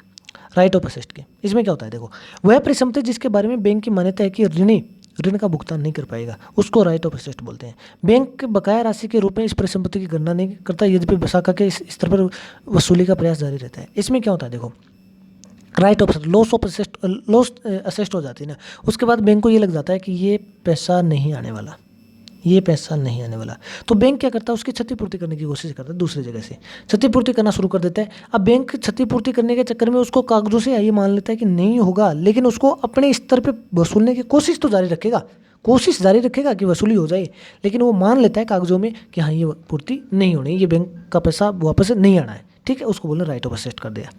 राइट ऑफ असेस्ट की इसमें क्या होता है, देखो वह परिसंपत्ति जिसके बारे में बैंक की मान्यता है कि ऋणी ऋण का भुगतान नहीं कर पाएगा, उसको राइट ऑफ असेस्ट बोलते हैं। बैंक बकाया राशि के रूप में इस परिसंपत्ति की गणना नहीं करता, यद्यपि शाखा के इस स्तर पर वसूली का प्रयास जारी रहता है। इसमें क्या होता है, देखो राइट ऑफ लॉस असेस्ट हो जाती है ना, उसके बाद बैंक को ये लग जाता है कि ये पैसा नहीं आने वाला, ये पैसा नहीं आने वाला। तो बैंक क्या करता है, उसकी क्षतिपूर्ति करने की कोशिश करता है, दूसरी जगह से क्षतिपूर्ति करना शुरू कर देता है। अब बैंक क्षतिपूर्ति करने के चक्कर में उसको कागजों से ये मान लेता है कि नहीं होगा, लेकिन उसको अपने स्तर पे वसूलने की कोशिश तो जारी रखेगा, कोशिश जारी रखेगा कि वसूली हो जाए, लेकिन वो मान लेता है कागजों में कि हाँ ये पूर्ति नहीं होनी, ये बैंक का पैसा वापस नहीं आना है, ठीक है। उसको बोलना राइट ऑफ असेस्ट कर दिया।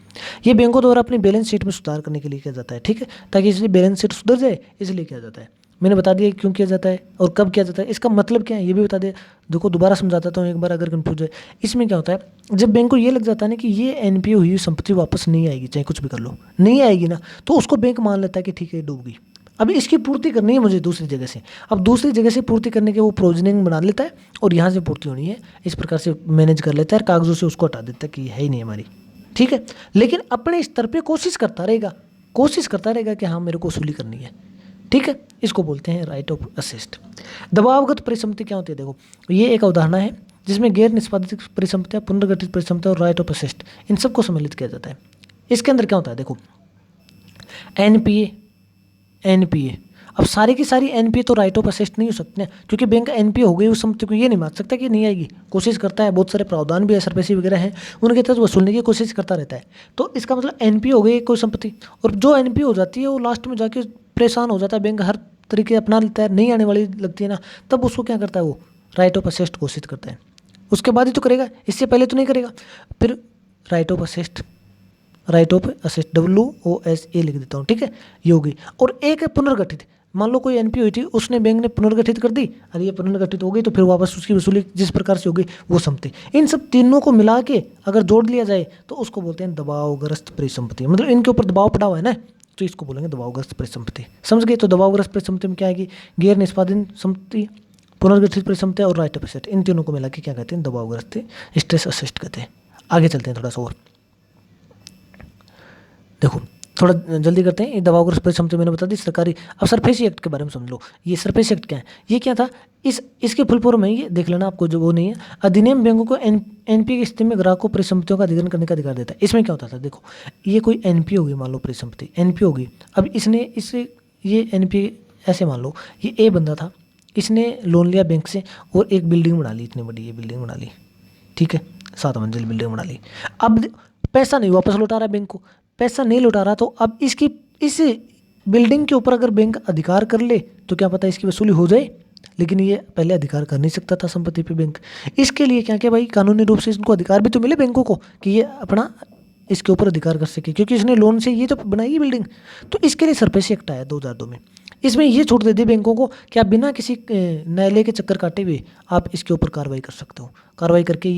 ये बैंकों द्वारा अपनी बैलेंस शीट में सुधार करने के लिए किया जाता है, ठीक है, ताकि इसलिए बैलेंस शीट सुधर जाए, इसलिए किया जाता है। मैंने बता दिया क्यों किया जाता है और कब किया जाता है, इसका मतलब क्या है ये भी बता दिया। देखो दोबारा समझाता हूँ एक बार अगर कंफ्यूज है। इसमें क्या होता है, जब बैंक को ये लग जाता है ना कि ये एनपीए हुई संपत्ति वापस नहीं आएगी, चाहे कुछ भी कर लो नहीं आएगी ना, तो उसको बैंक मान लेता है कि ठीक है डूब गई, अब इसकी पूर्ति करनी है मुझे दूसरी जगह से। अब दूसरी जगह से पूर्ति करने के वो प्रोविजनिंग बना लेता है और यहाँ से पूर्ति होनी है, इस प्रकार से मैनेज कर लेता है, कागजों से उसको हटा देता है कि है ही नहीं हमारी, ठीक है। लेकिन अपने स्तर पे कोशिश करता रहेगा कि हाँ मेरे को वसूली करनी है, ठीक है। इसको बोलते हैं राइट ऑफ असेस्ट। दबावगत परिसंपत्ति क्या होती है, देखो ये एक अवधारणा है जिसमें गैर निष्पादित परिसंपत्तियां, पुनर्गठित परिसंपत्तियां और राइट ऑफ असेस्ट इन सबको सम्मिलित किया जाता है। इसके अंदर क्या होता है, देखो एनपीए अब सारी की सारी एनपीए तो राइट ऑफ असेस्ट नहीं हो सकती ना, क्योंकि बैंक का एनपीए हो गई उस संपत्ति को ये नहीं मान सकता कि नहीं आएगी, कोशिश करता है, बहुत सारे प्रावधान भी है, सरपेशी वगैरह हैं, उनके तहत वसूलने की कोशिश करता रहता है। तो इसका मतलब एनपीए हो गई कोई संपत्ति, और जो एनपीए हो जाती है वो लास्ट में जाके परेशान हो जाता है, बैंक हर तरीके अपना लेता है, नहीं आने वाली लगती है ना, तब उसको क्या करता है वो राइट ऑफ असेस्ट घोषित करता है, उसके बाद ही तो करेगा, इससे पहले तो नहीं करेगा। फिर राइट ऑफ असेस्ट WOSA लिख देता हूँ, ठीक है, ये होगी। और एक है पुनर्गठित, मान लो कोई एनपीए हुई थी, उसने बैंक ने पुनर्गठित कर दी, अरे ये पुनर्गठित हो गई तो फिर वापस उसकी वसूली जिस प्रकार से हो गई वो संपत्ति। इन सब तीनों को मिला के अगर जोड़ लिया जाए तो उसको बोलते हैं दबावग्रस्त परिसंपत्ति, मतलब इनके ऊपर दबाव पड़ा हुआ है ना, तो इसको बोलेंगे दबावग्रस्त परिसंपत्ति, समझ गए। तो दबावग्रस्त परिसंपत्ति में क्या आएगी, गैर निष्पादित संपत्ति, पुनर्गठित परिसंपत्ति और राइट ऑफ असेस्ट, इन तीनों को मिला के क्या कहते हैं, दबावग्रस्त स्ट्रेस असेस्ट कहते हैं। आगे चलते हैं थोड़ा सा और, देखो थोड़ा जल्दी करते हैं। ये दबावग्रस्त परिसंपत्ति मैंने बता दी सरकारी। अब सरफेसी एक्ट के बारे में समझ लो, ये सरफेसी एक्ट क्या है, ये क्या था, इसके फुल फॉर्म है, ये देख लेना आपको जो वो नहीं है। अधिनियम बैंकों को एनपीए की स्थिति में ग्राहक को परिसंपत्तियों का अधिग्रहण करने का अधिकार देता है। इसमें क्या होता था, देखो ये कोई एनपीए होगी, मान लो परिसंपत्ति एनपीए होगी, अब इससे ये एनपीए ऐसे मान लो ये ए बंदा था, इसने लोन लिया बैंक से और एक बिल्डिंग बना ली, इतनी बड़ी ये बिल्डिंग बना ली, ठीक है, 7 मंजिल बिल्डिंग बना ली। अब पैसा नहीं वापस लौटा रहा बैंक को, पैसा नहीं लौटा रहा, तो अब इस बिल्डिंग के ऊपर अगर बैंक अधिकार कर ले तो क्या पता इसकी वसूली हो जाए, लेकिन ये पहले अधिकार कर नहीं सकता था संपत्ति पे बैंक। इसके लिए क्या क्या भाई कानूनी रूप से इनको अधिकार भी तो मिले बैंकों को कि ये अपना इसके ऊपर अधिकार कर सके, क्योंकि इसने लोन से ये तो बनाई है बिल्डिंग। तो इसके लिए सरफेसी एक्ट आया 2002 में, इसमें ये छूट दे दी बैंकों को कि आप बिना किसी न्यायालय के चक्कर काटे हुए आप इसके ऊपर कार्रवाई कर सकते हो, कार्रवाई करके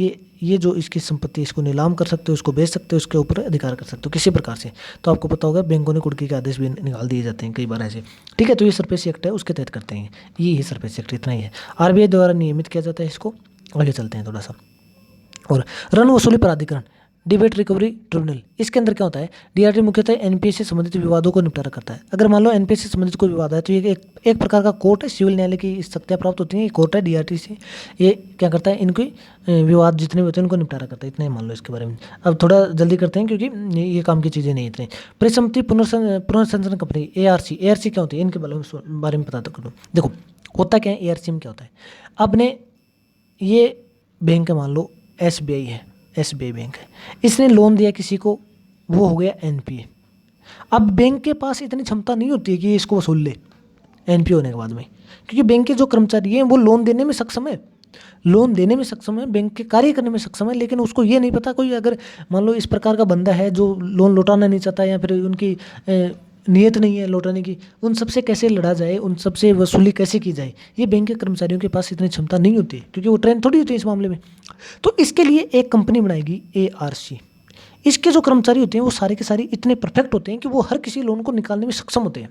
ये जो इसकी संपत्ति इसको नीलाम कर सकते हो, इसको बेच सकते हो, इसके ऊपर अधिकार कर सकते हो किसी प्रकार से। तो आपको पता होगा बैंकों ने कुर्की के आदेश भी निकाल दिए जाते हैं कई बार ऐसे, ठीक है। तो ये सरफेसी एक्ट है, उसके तहत करते हैं, ये सरफेसी एक्ट इतना ही है, आरबीआई द्वारा नियमित किया जाता है इसको। आगे चलते हैं थोड़ा सा और ऋण वसूली प्राधिकरण डिबेट रिकवरी ट्रिब्यूनल, इसके अंदर क्या होता है, डीआरटी मुख्यतः एनपीए से संबंधित विवादों को निपटारा करता है। अगर मान लो एनपीए से संबंधित कोई विवाद है तो ये एक प्रकार का कोर्ट है, सिविल न्यायालय की शक्तियाँ प्राप्त होती हैं, ये कोर्ट है डीआरटी से। ये क्या करता है, इनके विवाद जितने भी होते हैं उनको निपटारा करता है। इतना ही मान लो इसके बारे में। अब थोड़ा जल्दी करते हैं क्योंकि ये काम की चीज़ें नहीं इतनी। परिसंपत्ति पुनर्संरचना कंपनी एआरसी, एआरसी क्या होती है, इनके बारे में पता करो। देखो होता क्या है एआरसी में, क्या होता है, आपने ये बैंक है, मान लो एसबीआई है, एसबीआई बैंक है, इसने लोन दिया किसी को, वो हो गया एनपीए। अब बैंक के पास इतनी क्षमता नहीं होती है कि इसको वसूल ले एनपीए होने के बाद में, क्योंकि बैंक के जो कर्मचारी हैं वो लोन देने में सक्षम है, लोन देने में सक्षम है, बैंक के कार्य करने में सक्षम है, लेकिन उसको ये नहीं पता, कोई अगर मान लो इस प्रकार का बंदा है जो लोन लौटाना नहीं चाहता या फिर उनकी नियत नहीं है लौटाने की, उन सबसे कैसे लड़ा जाए, उन सबसे वसूली कैसे की जाए, ये बैंक के कर्मचारियों के पास इतनी क्षमता नहीं होती है, क्योंकि वो ट्रेन थोड़ी होती है इस मामले में। तो इसके लिए एक कंपनी बनाएगी एआरसी। इसके जो कर्मचारी होते हैं वो सारे के सारे इतने परफेक्ट होते हैं कि वो हर किसी लोन को निकालने में सक्षम होते हैं।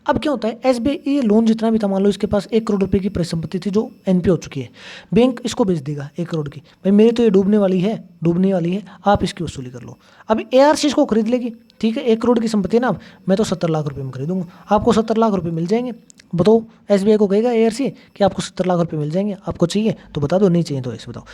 अब क्या होता है, एसबीआई ये लोन जितना भी था, मान लो इसके पास 1 करोड़ रुपए की परिसंपत्ति थी जो एनपीए हो चुकी है, बैंक इसको बेच देगा 1 करोड़ की, भाई मेरी तो ये डूबने वाली है, आप इसकी वसूली कर लो। अब एआरसी इसको खरीद लेगी, ठीक है, 1 करोड़ की संपत्ति है ना, मैं तो 70 लाख रुपए में खरीदूंगा, आपको 70 लाख रुपए मिल जाएंगे। बताओ, एसबीआई को कहेगा एआरसी कि आपको 70 लाख रुपए मिल जाएंगे, आपको चाहिए तो बता दो, नहीं चाहिए तो ऐसे बताओ।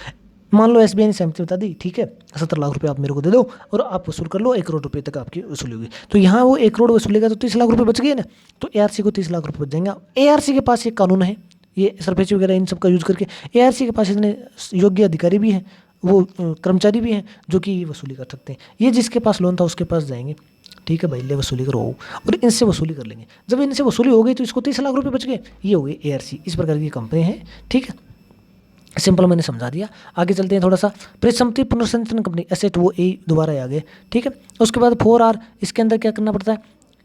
मान लो एसबीआई ने सहमति बता दी, ठीक है 70 लाख रुपए आप मेरे को दे दो और आप वसूल कर लो, 1 करोड़ रुपए तक आपकी वसूली होगी। तो यहाँ वो 1 करोड़ वसूलेगा तो 30 लाख रुपए बच गए ना, तो एआरसी को 30 लाख रुपए बच जाएंगे। एआरसी के पास एक कानून है, ये सरफेसी वगैरह इन सब का यूज करके एआरसी के पास इतने योग्य अधिकारी भी हैं, वो कर्मचारी भी हैं जो कि वसूली कर सकते हैं। ये जिसके पास लोन था उसके पास जाएंगे, ठीक है भाई ले वसूली करो, और इनसे वसूली कर लेंगे। जब इनसे वसूली हो गई तो इसको 30 लाख रुपए बच गए, ये हो गई एआरसी। इस प्रकार की कंपनी है, ठीक है, सिंपल मैंने समझा दिया। आगे चलते हैं थोड़ा सा, परिसंपत्ति पुनर्संरचना कंपनी एसेट, वो ए दोबारा आ गए, ठीक है। उसके बाद 4R, इसके अंदर क्या करना पड़ता है,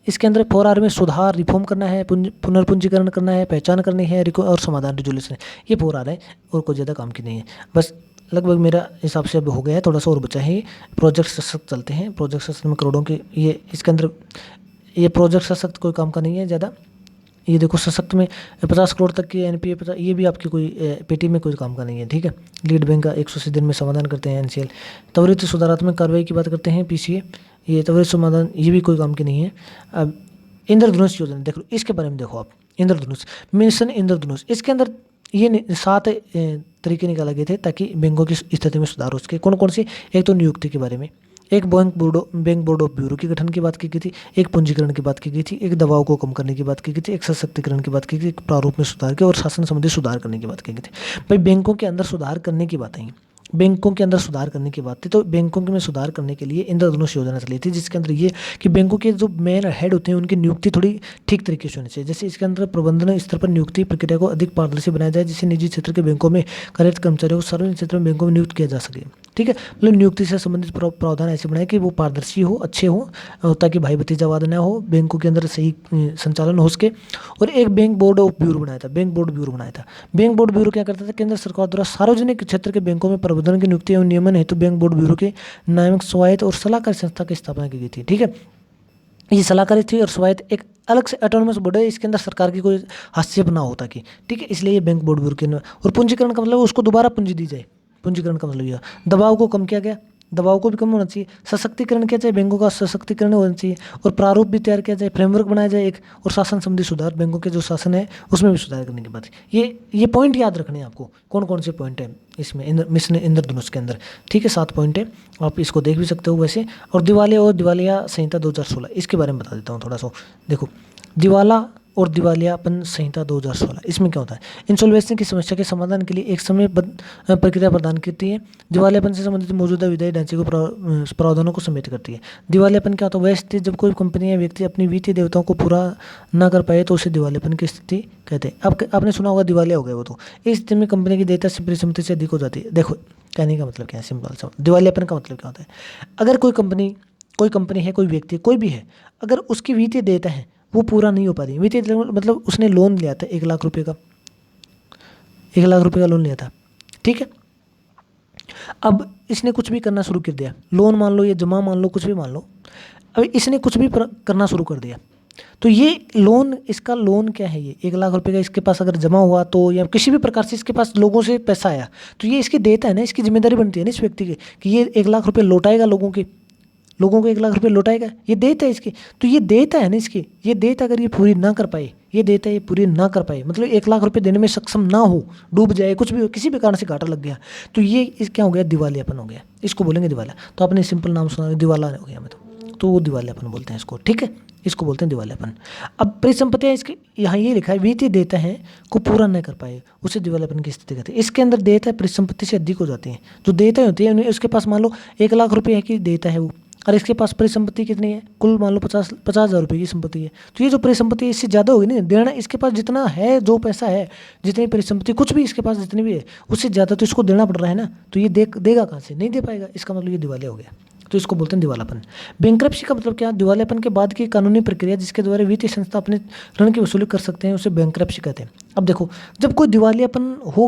इसके अंदर 4R में सुधार, रिफॉर्म करना है, पुनर्पूंजीकरण करना है, पहचान करनी है और समाधान रिजोल्यूशन है, ये 4R है और कोई ज़्यादा काम की नहीं है। बस लगभग मेरा हिसाब से अब हो गया है, थोड़ा सा और बचा है। प्रोजेक्ट सशक्त चलते हैं, प्रोजेक्ट सशक्त में करोड़ों के, ये इसके अंदर ये प्रोजेक्ट सशक्त कोई काम का नहीं है ज़्यादा। ये देखो सशक्त में 50 करोड़ तक की एनपीए, ये भी आपकी कोई पेटी में कोई काम का नहीं है, ठीक है। लीड बैंक का 180 दिन में समाधान करते हैं एनसीएल। त्वरित सुधारात्मक कार्रवाई की बात करते हैं पीसीए, ये त्वरित समाधान, ये भी कोई काम की नहीं है। अब इंद्रधनुष योजना देख लो, इसके बारे में देखो आप, इंद्रधनुष मिशन इंद्रधनुष, इसके अंदर ये 7 तरीके निकाले गए थे ताकि बैंकों की स्थिति में सुधार हो सके। कौन कौन सी, एक तो नियुक्ति के बारे में, एक बैंक बोर्ड ऑफ ब्यूरो के गठन की बात की गई थी, एक पूंजीकरण की बात की गई थी, एक दबाव को कम करने की बात की गई थी, एक सशक्तिकरण की बात की गई, एक प्रारूप में सुधार की और शासन संबंधी सुधार करने की बात की गई थी। भाई बैंकों के अंदर सुधार करने की बात आई, बैंकों के अंदर सुधार करने की बात थी, तो बैंकों में सुधार करने के लिए इंद्रधनुष योजना चली थी, जिसके अंदर ये कि बैंकों के जो मेन हेड होते हैं उनकी नियुक्ति थोड़ी ठीक तरीके से होनी चाहिए। जैसे इसके अंदर प्रबंधन स्तर पर नियुक्ति प्रक्रिया को अधिक पारदर्शी बनाया जाए, जिससे निजी क्षेत्र के बैंकों में कार्यरत कर्मचारियों को सार्वजनिक क्षेत्र में बैंकों में नियुक्त किया जा सके, ठीक है। मतलब नियुक्ति से संबंधित प्रावधान ऐसे बनाए कि वो पारदर्शी हो, अच्छे हो, ताकि भाई भतीजावाद न हो, बैंकों के अंदर सही संचालन हो सके। और एक बैंक बोर्ड ऑफ ब्यूरो बनाया था, बैंक बोर्ड ब्यूरो बनाया था। बैंक बोर्ड ब्यूरो क्या करता था, केंद्र सरकार द्वारा सार्वजनिक क्षेत्र के बैंकों में प्रबंधन की नियुक्ति एवं नियमन हेतु बैंक बोर्ड ब्यूरो के नामक स्वायत्त और सलाहकारी संस्था की स्थापना की गई थी, ठीक है। ये सलाहकारी थी और स्वायत्त एक अलग से ऑटोनोमस बोर्ड है, इसके अंदर सरकार की कोई हस्तक्षेप ना होता कि, ठीक है, इसलिए ये बैंक बोर्ड ब्यूरो के। और पूंजीकरण का मतलब उसको दोबारा पूंजी दी जाए, पूंजीकरण का मतलब यह दबाव को कम किया गया, दबाव को भी कम होना चाहिए, सशक्तिकरण किया जाए, बैंकों का सशक्तिकरण होना चाहिए, और प्रारूप भी तैयार किया जाए, फ्रेमवर्क बनाया जाए एक, और शासन संबंधी सुधार, बैंकों के जो शासन है उसमें भी सुधार करने की बात है। ये पॉइंट याद रखने हैं आपको, कौन कौन से पॉइंट है इसमें मिशन इंद्रधनुष के अंदर, ठीक है, 7 पॉइंट है, आप इसको देख भी सकते हो वैसे। और दिवालिया और दिवालिया संहिता 2016, इसके बारे में बता देता हूँ थोड़ा सा। देखो दिवाला और दिवालियापन संहिता 2016, इसमें क्या होता है, इंसॉल्वेंसी की समस्या के समाधान के लिए एक समय प्रक्रिया प्रदान करती है। दिवालियापन से संबंधित मौजूदा विधायी ढांचे को प्रावधानों को समेत करती है। दिवालियापन क्या होता है, वह स्थिति जब कोई कंपनी या व्यक्ति अपनी वित्तीय देयताओं को पूरा ना कर पाए तो उसे दिवालियापन की स्थिति कहते हैं। अब आपने सुना होगा दिवालिया हो गया वो, तो इस स्थिति में कंपनी की देयता से परिसंपत्ति से अधिक हो जाती है। देखो कहने का मतलब क्या है, सिंपल सा, दिवालियापन का मतलब क्या होता है, अगर कोई कंपनी है, कोई व्यक्ति कोई भी है, अगर उसकी वित्तीय देयता है वो पूरा नहीं हो पा रही, वित्तीय मतलब उसने लोन लिया था 1 लाख रुपए का, 1 लाख रुपए का लोन लिया था, ठीक है। अब इसने कुछ भी करना शुरू कर दिया, लोन मान लो या जमा मान लो, कुछ भी मान लो, अब इसने कुछ भी करना शुरू कर दिया, तो ये लोन, इसका लोन क्या है, ये 1 लाख रुपए का इसके पास अगर जमा हुआ तो, या किसी भी प्रकार से इसके पास लोगों से पैसा आया, तो ये इसकी देयता है ना, इसकी जिम्मेदारी बनती है ना इस व्यक्ति की कि ये 1 लाख रुपए लौटाएगा लोगों को 1 लाख रुपए लौटाएगा, ये देयता है इसकी। तो ये देयता है ना इसकी, ये देयता अगर ये पूरी ना कर पाए, ये देयता ये पूरी ना कर पाए, मतलब 1 लाख रुपए देने में सक्षम ना हो, डूब जाए, कुछ भी किसी भी कारण से घाटा लग गया, तो ये इस क्या हो गया, दिवालियापन हो गया, इसको बोलेंगे दिवाला। तो आपने सिंपल नाम सुना, दिवाला हो गया मैं तो वो दिवालियापन बोलते हैं इसको, ठीक है, इसको बोलते हैं दिवालियापन। अब परिसंपत्तियाँ इसके यहाँ ये लिखा है, वित्तीय देयता है को पूरा न कर पाए उसे दिवालियापन की स्थिति कहते हैं। इसके अंदर देयता परिसंपत्ति से अधिक हो जाती हैं, जो देयता होती है उसके पास मान लो 1 लाख रुपए की देयता है वो, और इसके पास परिसंपत्ति कितनी है, कुल मान लो 50,000 रुपये की संपत्ति है, तो ये जो परिसंपत्ति है इससे ज़्यादा होगी ना, देना इसके पास जितना है, जो पैसा है, जितनी परिसंपत्ति, कुछ भी इसके पास जितनी भी है, उससे ज़्यादा तो इसको देना पड़ रहा है ना, तो ये देगा कहाँ से, नहीं दे पाएगा, इसका मतलब ये दिवालिया हो गया, तो इसको बोलते हैं दिवालापन। बैंक्रप्सी का मतलब क्या, दिवालियापन के बाद की कानूनी प्रक्रिया जिसके द्वारा वित्तीय संस्था अपने ऋण की वसूली कर सकते हैं, उसे बैंक्रप्सी कहते हैं। अब देखो, जब कोई दिवालियापन हो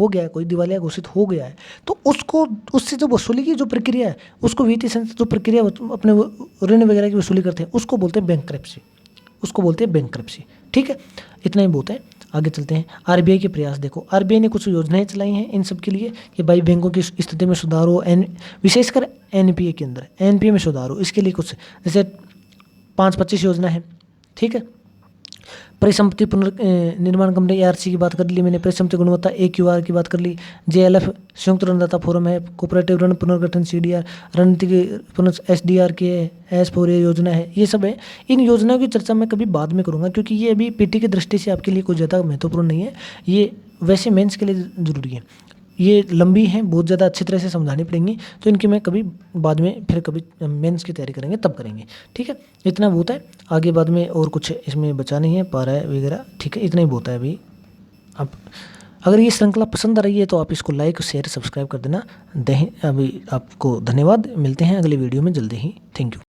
गया, कोई दिवालिया घोषित हो गया है, तो उसको, उससे जो वसूली की जो प्रक्रिया है, उसको वित्तीय संस्था जो प्रक्रिया अपने ऋण वगैरह की वसूली करते हैं, उसको बोलते हैं बैंक्रप्सी, ठीक है, इतना ही बहुत है। आगे चलते हैं, आरबीआई के प्रयास देखो, आरबीआई ने कुछ योजनाएं चलाई हैं इन सब के लिए कि भाई बैंकों की स्थिति में सुधार हो, विशेषकर एनपीए के अंदर, एनपीए में सुधार हो, इसके लिए कुछ जैसे 5-25 योजना है, ठीक है। परिसंपत्ति पुनर्निर्माण कंपनी एआरसी की बात कर ली मैंने, परिसंपत्ति गुणवत्ता AQR की बात कर ली, JLF संयुक्त ऋणदाता फोरम है, कोऑपरेटिव ऋण पुनर्गठन CDR, रणनीतिक SDR के S4A योजना है, ये सब है। इन योजनाओं की चर्चा मैं कभी बाद में करूँगा, क्योंकि ये अभी पीटी की दृष्टि से आपके लिए कोई ज़्यादा महत्वपूर्ण नहीं है, ये वैसे मेंस के लिए ज़रूरी है, ये लंबी हैं, बहुत ज़्यादा अच्छी तरह से समझानी पड़ेंगी, तो इनकी मैं कभी बाद में, फिर कभी मेंस की तैयारी करेंगे तब करेंगे, ठीक है, इतना बहुत है। आगे बाद में और कुछ इसमें बचा नहीं है, पारा वगैरह, ठीक है, इतना ही बहुत है अभी। अब अगर ये श्रृंखला पसंद आ रही है तो आप इसको लाइक, शेयर, सब्सक्राइब कर देना। अभी आपको धन्यवाद, मिलते हैं अगले वीडियो में जल्दी ही, थैंक यू।